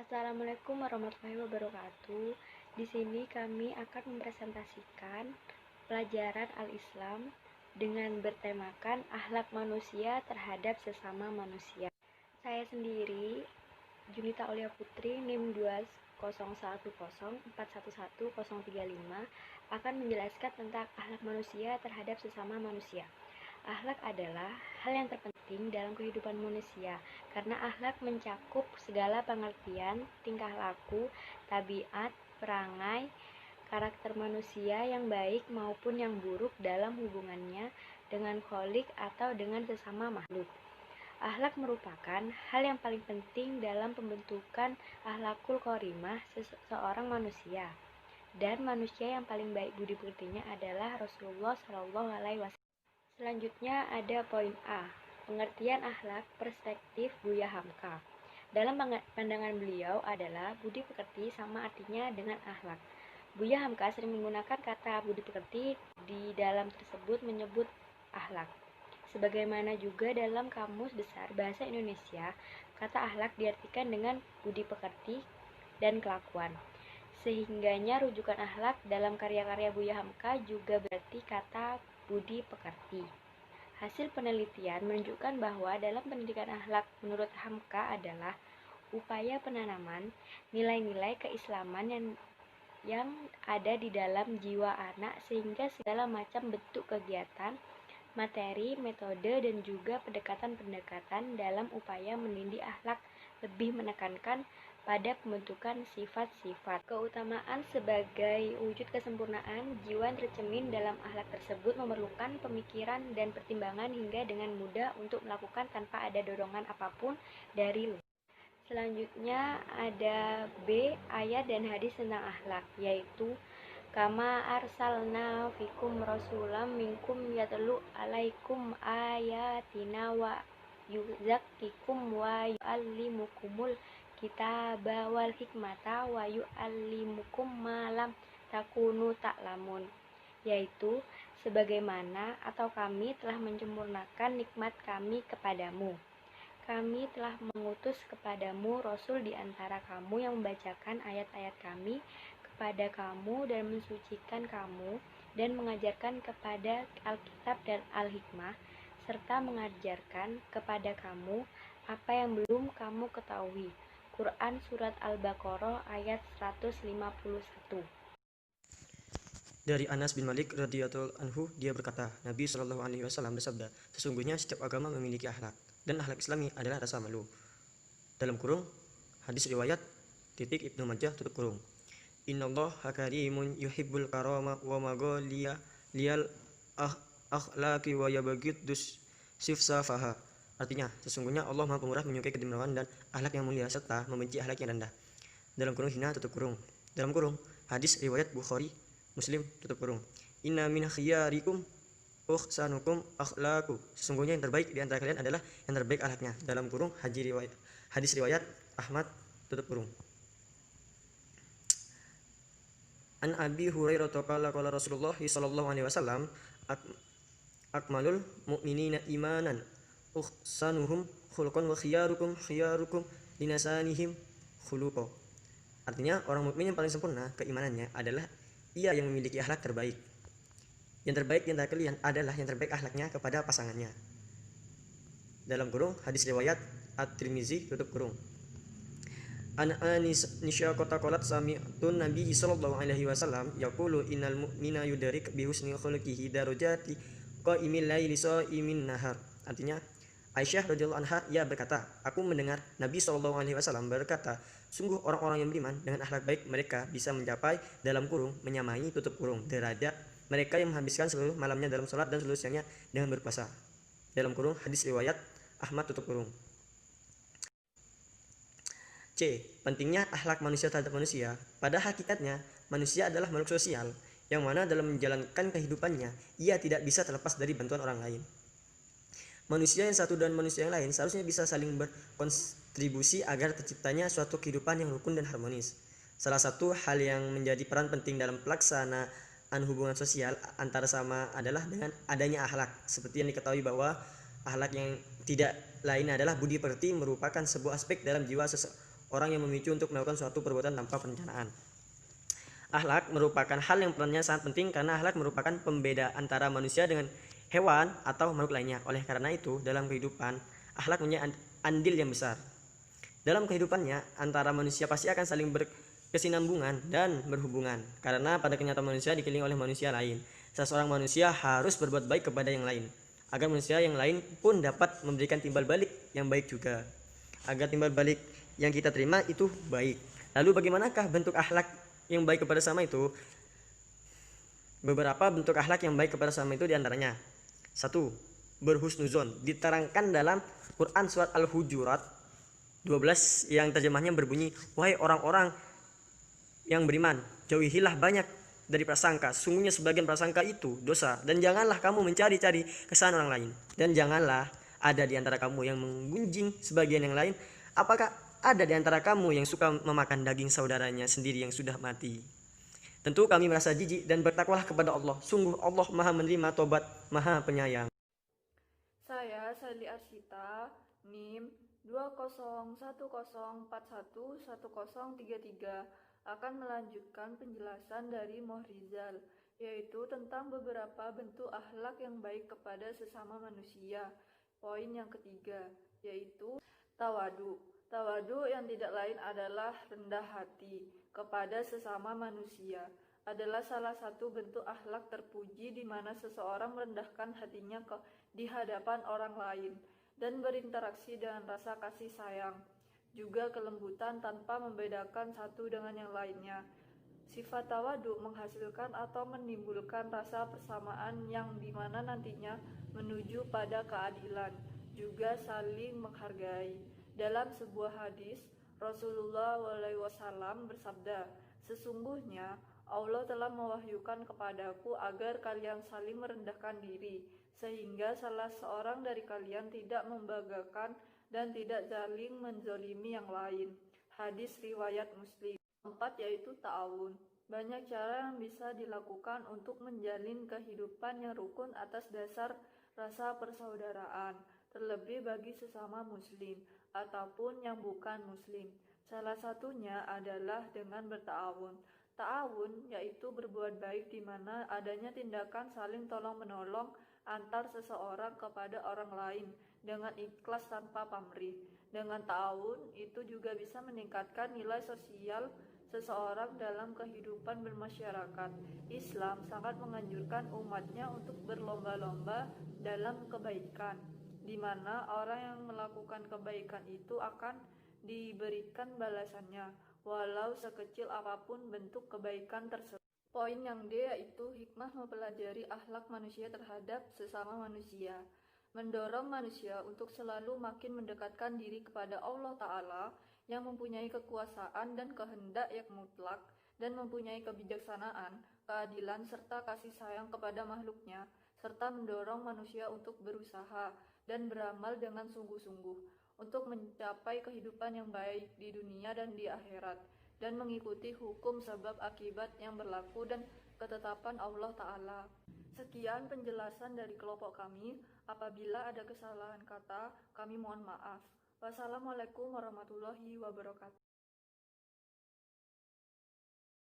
Assalamualaikum warahmatullahi wabarakatuh. Di sini kami akan mempresentasikan pelajaran Al-Islam dengan bertemakan akhlak manusia terhadap sesama manusia. Saya sendiri, Junita Aulia Putri, NIM 20104111035, akan menjelaskan tentang akhlak manusia terhadap sesama manusia. Akhlak adalah hal yang terpenting dalam kehidupan manusia, karena akhlak mencakup segala pengertian, tingkah laku, tabiat, perangai, karakter manusia yang baik maupun yang buruk dalam hubungannya dengan kholik atau dengan sesama makhluk. Akhlak merupakan hal yang paling penting dalam pembentukan akhlakul karimah seseorang manusia. Dan manusia yang paling baik budi pekertinya adalah Rasulullah SAW. Selanjutnya ada poin A, pengertian akhlak perspektif Buya Hamka. Dalam pandangan beliau adalah budi pekerti sama artinya dengan akhlak. Buya Hamka sering menggunakan kata budi pekerti di dalam tersebut menyebut akhlak. Sebagaimana juga dalam Kamus Besar Bahasa Indonesia, kata akhlak diartikan dengan budi pekerti dan kelakuan. Sehingganya rujukan akhlak dalam karya-karya Buya Hamka juga berarti kata budi pekerti. Hasil penelitian menunjukkan bahwa dalam pendidikan akhlak menurut Hamka adalah upaya penanaman nilai-nilai keislaman yang ada di dalam jiwa anak sehingga segala macam bentuk kegiatan, materi, metode, dan juga pendekatan-pendekatan dalam upaya mendidik akhlak lebih menekankan pada pembentukan sifat-sifat. Keutamaan sebagai wujud kesempurnaan jiwa yang tercermin dalam akhlak tersebut memerlukan pemikiran dan pertimbangan hingga dengan mudah untuk melakukan tanpa ada dorongan apapun dari luar. Selanjutnya ada B, ayat dan hadis tentang akhlak, yaitu kama arsalna fikum rasulam minkum yatlu alaikum ayatina wa yuzakkikum wa yu'allimukumul kitaba wal hikmata wa yu'allimukum ma lam takunu ta'lamun, yaitu sebagaimana atau kami telah menyempurnakan nikmat kami kepadamu. Kami telah mengutus kepadamu Rasul di antara kamu yang membacakan ayat-ayat kami kepada kamu dan mensucikan kamu dan mengajarkan kepada Alkitab dan Al-Hikmah serta mengajarkan kepada kamu apa yang belum kamu ketahui. Quran Surat Al-Baqarah ayat 151. Dari Anas bin Malik radhiyallahu anhu, dia berkata, Nabi Shallallahu alaihi wasallam bersabda, sesungguhnya setiap agama memiliki akhlak, dan akhlak Islami adalah rasa malu. Dalam kurung, hadis riwayat Ibnu Majah tutup kurung. Innallaha karimun yuhibbul karama wa maghaliya liyal akhlaqi wa yabghidus sifsafaha. Artinya, sesungguhnya Allah Maha Pemurah menyukai kedermawanan dan akhlak yang mulia serta membenci akhlak yang rendah. Dalam kurung hina tutup kurung. Dalam kurung, hadis riwayat Bukhari, Muslim tutup kurung. Inna min khiyarikum uhsanukum akhlaqu. Sesungguhnya yang terbaik di antara kalian adalah yang terbaik akhlaknya. Dalam kurung hadis riwayat Ahmad tutup kurung. An Abi Hurairah qala qala Rasulullah sallallahu alaihi wasallam akmalul mu'minina imanan uhsanuhum khuluqan wa khiyarukum linasanihim khuluqa. Artinya, orang mukmin yang paling sempurna keimanannya adalah ia yang memiliki akhlak terbaik. Yang terbaik di antara kalian adalah yang terbaik akhlaknya kepada pasangannya. Dalam kurung hadis riwayat At-Tirmizi tutup kurung. An Anisya kota kolat sami'tun Nabi sallallahu alaihi wasallam yaqulu innal mu'mina yudarik bi husni khuluqihi darajati qa'imil laili sha'imin nahar. Artinya, Aisyah radhiyallahu anha ia berkata, aku mendengar Nabi sallallahu alaihi wasallam berkata, sungguh orang-orang yang beriman dengan akhlak baik mereka bisa mencapai dalam kurung menyamai tutup kurung derajat mereka yang menghabiskan seluruh malamnya dalam salat dan seluruh siangnya dengan berpuasa. Dalam kurung hadis riwayat Ahmad tutup kurung. C. Pentingnya akhlak manusia terhadap manusia. Pada hakikatnya, manusia adalah makhluk sosial, yang mana dalam menjalankan kehidupannya, ia tidak bisa terlepas dari bantuan orang lain. Manusia yang satu dan manusia yang lain seharusnya bisa saling berkontribusi agar terciptanya suatu kehidupan yang rukun dan harmonis. Salah satu hal yang menjadi peran penting dalam pelaksanaan hubungan sosial antara sama adalah dengan adanya akhlak. Seperti yang diketahui bahwa akhlak yang tidak lain adalah budi pekerti merupakan sebuah aspek dalam jiwa orang yang memicu untuk melakukan suatu perbuatan tanpa perencanaan. Akhlak merupakan hal yang perannya sangat penting karena akhlak merupakan pembeda antara manusia dengan hewan atau makhluk lainnya. Oleh karena itu, dalam kehidupan, akhlak punya andil yang besar. Dalam kehidupannya, antara manusia pasti akan saling berkesinambungan dan berhubungan. Karena pada kenyataan manusia dikelilingi oleh manusia lain. Seseorang manusia harus berbuat baik kepada yang lain, agar manusia yang lain pun dapat memberikan timbal balik yang baik juga. Agar timbal balik yang kita terima itu baik. Lalu bagaimanakah bentuk akhlak yang baik kepada sesama itu? Beberapa bentuk akhlak yang baik kepada sesama itu diantaranya: 1. Berhusnuzon. Diterangkan dalam Quran surat Al-Hujurat 12 yang terjemahnya berbunyi, wahai orang-orang yang beriman, jauhilah banyak dari prasangka. Sungguhnya sebagian prasangka itu dosa, dan janganlah kamu mencari-cari kesalahan orang lain, dan janganlah ada di antara kamu yang menggunjing sebagian yang lain. Apakah ada di antara kamu yang suka memakan daging saudaranya sendiri yang sudah mati? Tentu kami merasa jijik dan bertakwalah kepada Allah. Sungguh Allah Maha menerima tobat, Maha penyayang. Saya Sally Arsita, NIM 20104111033 akan melanjutkan penjelasan dari Mohrizal, yaitu tentang beberapa bentuk akhlak yang baik kepada sesama manusia. Poin yang ketiga, yaitu tawadu. Tawadu yang tidak lain adalah rendah hati kepada sesama manusia. Adalah salah satu bentuk akhlak terpuji di mana seseorang merendahkan hatinya di hadapan orang lain dan berinteraksi dengan rasa kasih sayang, juga kelembutan tanpa membedakan satu dengan yang lainnya. Sifat tawadu menghasilkan atau menimbulkan rasa persamaan yang dimana nantinya menuju pada keadilan, juga saling menghargai. Dalam sebuah hadis, Rasulullah SAW bersabda, sesungguhnya Allah telah mewahyukan kepadaku agar kalian saling merendahkan diri, sehingga salah seorang dari kalian tidak membanggakan dan tidak saling menzolimi yang lain. Hadis riwayat Muslim. 4, yaitu ta'awun. Banyak cara yang bisa dilakukan untuk menjalin kehidupan yang rukun atas dasar rasa persaudaraan, terlebih bagi sesama muslim ataupun yang bukan muslim. Salah satunya adalah dengan berta'awun. Ta'awun yaitu berbuat baik di mana adanya tindakan saling tolong-menolong antar seseorang kepada orang lain dengan ikhlas tanpa pamrih. Dengan ta'awun itu juga bisa meningkatkan nilai sosial seseorang dalam kehidupan bermasyarakat. Islam sangat menganjurkan umatnya untuk berlomba-lomba dalam kebaikan, di mana orang yang melakukan kebaikan itu akan diberikan balasannya, walau sekecil apapun bentuk kebaikan tersebut. Poin yang D, yaitu hikmah mempelajari akhlak manusia terhadap sesama manusia. Mendorong manusia untuk selalu makin mendekatkan diri kepada Allah Ta'ala yang mempunyai kekuasaan dan kehendak yang mutlak dan mempunyai kebijaksanaan, keadilan, serta kasih sayang kepada makhluknya, serta mendorong manusia untuk berusaha dan beramal dengan sungguh-sungguh untuk mencapai kehidupan yang baik di dunia dan di akhirat, dan mengikuti hukum sebab akibat yang berlaku dan ketetapan Allah Ta'ala. Sekian penjelasan dari kelompok kami. Apabila ada kesalahan kata, kami mohon maaf. Wassalamualaikum warahmatullahi wabarakatuh.